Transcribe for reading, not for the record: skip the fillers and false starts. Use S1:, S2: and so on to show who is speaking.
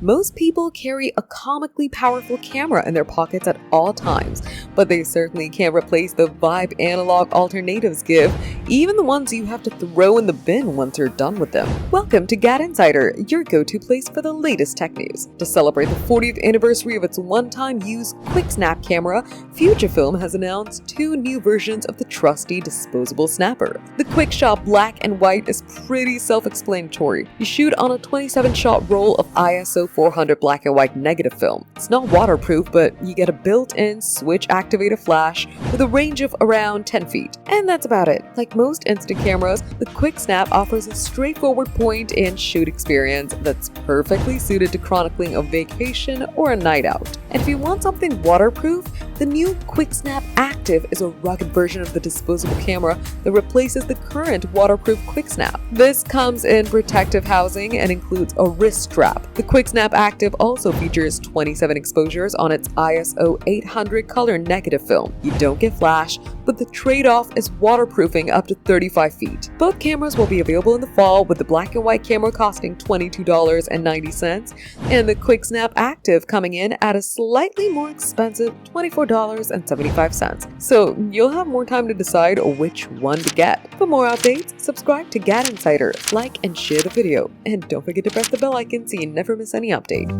S1: Most people carry a comically powerful camera in their pockets at all times, but they certainly can't replace the vibe analog alternatives give, even the ones you have to throw in the bin once you're done with them. Welcome to GadInsider, your go-to place for the latest tech news. To celebrate the 40th anniversary of its one-time use QuickSnap camera, Fujifilm has announced 2 new versions of the trusty disposable snapper. The QuickSnap Black and White is pretty self-explanatory. You shoot on a 27-shot roll of ISO 400 black and white negative film. It's not waterproof, but you get a built-in switch-activated flash with a range of around 10 feet. And that's about it. Like most instant cameras, the QuickSnap offers a straightforward point-and-shoot experience that's perfectly suited to chronicling a vacation or a night out. And if you want something waterproof, the new QuickSnap Active is a rugged version of the disposable camera that replaces the current waterproof QuickSnap. This comes in protective housing and includes a wrist strap. The QuickSnap Active also features 27 exposures on its ISO 800 color negative film. You don't get flash, but the trade-off is waterproofing up to 35 feet. Both cameras will be available in the fall, with the black and white camera costing $22.90 and the QuickSnap Active coming in at a slightly more expensive $24.75. So you'll have more time to decide which one to get. For more updates, subscribe to GadInsider, like and share the video, and don't forget to press the bell icon so you never miss any update.